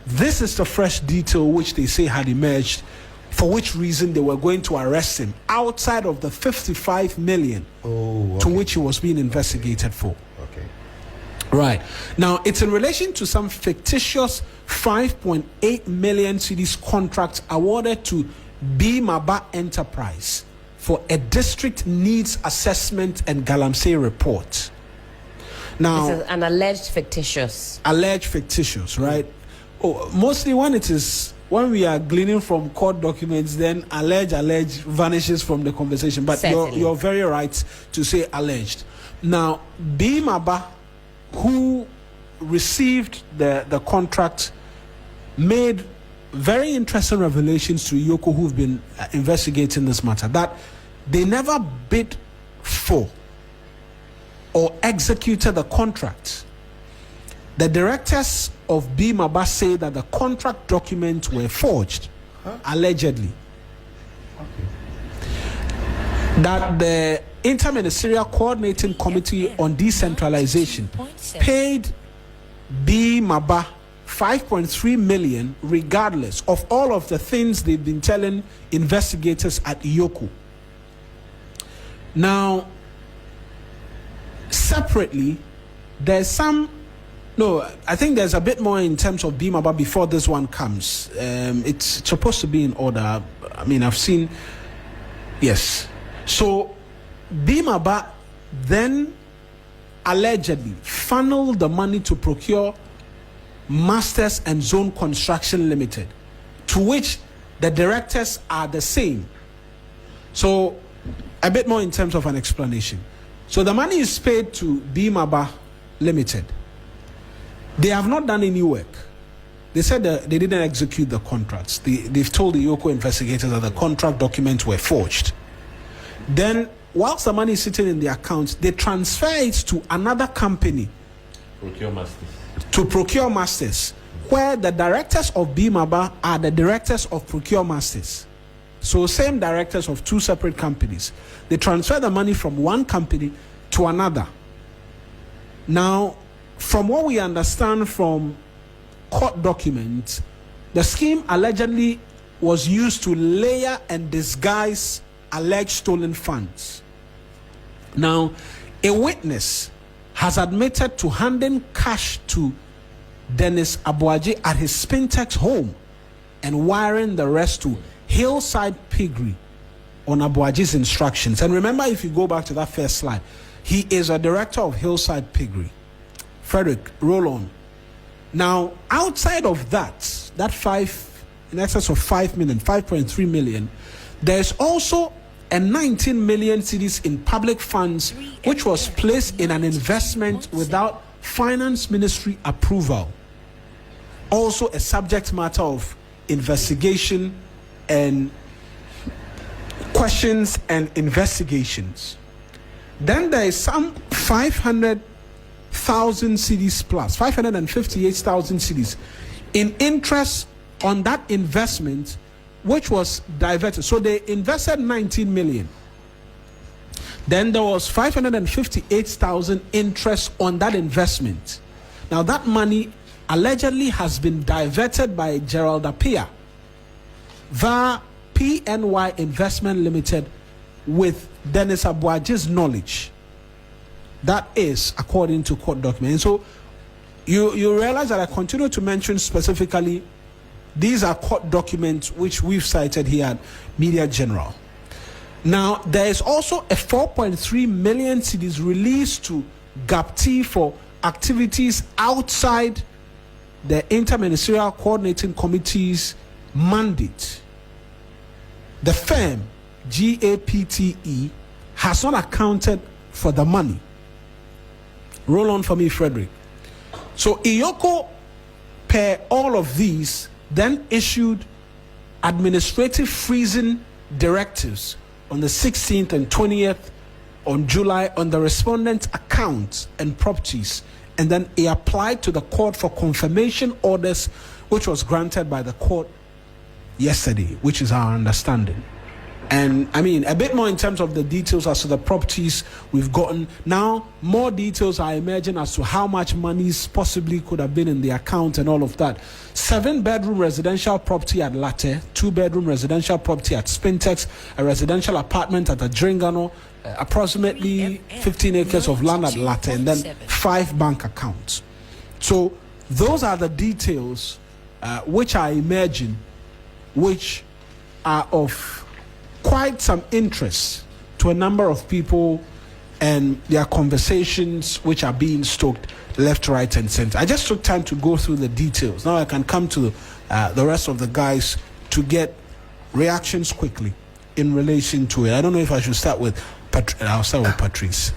this is the fresh detail which they say had emerged, for which reason they were going to arrest him outside of the 55 million to which he was being investigated for. Okay. Right. Now, it's in relation to some fictitious 5.8 million cedis contracts awarded to Bimaba Enterprise for a district needs assessment and galamsey report. Now, this is an alleged fictitious. Alleged fictitious, right? Oh, mostly when we are gleaning from court documents, then alleged vanishes from the conversation. But you're very right to say alleged. Now, Bimaba, who received the contract, made very interesting revelations to Iyoko, who've been investigating this matter, that they never bid for or executed the contract. The directors of Bimaba say that the contract documents were forged, allegedly. Okay. That the Interministerial Coordinating Committee on Decentralization paid Bimaba 5.3 million regardless of all of the things they've been telling investigators at Iyoko. Now, separately, I think there's a bit more in terms of Bimaba before this one comes. It's supposed to be in order. I mean, I've seen, yes. So, Bimaba then allegedly funneled the money to procure Masters and Zone Construction Limited, to which the directors are the same. So, a bit more in terms of an explanation. So, the money is paid to Bimaba Limited. They have not done any work. They said that they didn't execute the contracts. They've told the Iyoko investigators that the contract documents were forged. Then, whilst the money is sitting in the account, they transfer it to another company. To Procure Masters, where the directors of Bimaba are the directors of Procure Masters. So, same directors of two separate companies. They transfer the money from one company to another. Now, from what we understand from court documents, the scheme allegedly was used to layer and disguise alleged stolen funds. Now, a witness has admitted to handing cash to Dennis Abuaji at his Spintex home and wiring the rest to Hillside Piggery on Abuaji's instructions. And remember, if you go back to that first slide, he is a director of Hillside Piggery. Frederick, roll on. Now, outside of that in excess of 5 million, 5.3 million, there's also a 19 million cedis in public funds, which was placed in an investment without finance ministry approval. Also a subject matter of investigation and questions and investigations. Then there is some 500,000 cedis plus, 558,000 cedis in interest on that investment, which was diverted. So they invested 19 million. Then there was 558,000 interest on that investment. Now that money allegedly has been diverted by Gerald Appiah via PNY Investment Limited with Dennis Abuaji's knowledge. That is according to court documents. So you realize that I continue to mention specifically these are court documents which we've cited here at Media General. Now, there is also a 4.3 million cedis released to GAPT for activities outside the Interministerial Coordinating Committee's mandate. The firm, GAPTE, has not accounted for the money. Roll on for me, Frederick. So, Iyoko, per all of these, then issued administrative freezing directives on the 16th and 20th on July on the respondent's accounts and properties, and then he applied to the court for confirmation orders, which was granted by the court yesterday, which is our understanding. And I mean, a bit more in terms of the details as to the properties we've gotten. Now, more details I imagine as to how much monies possibly could have been in the account and all of that. 7-bedroom residential property at Latte, 2-bedroom residential property at Spintex, a residential apartment at Adringano, approximately 15 acres of land at Latte, and then 5 bank accounts. So those are the details which I imagine which are of quite some interest to a number of people, and their conversations which are being stoked left, right, and center. I just took time to go through the details. Now I can come to the rest of the guys to get reactions quickly in relation to it. I don't know if I should start with I'll start with Patrice.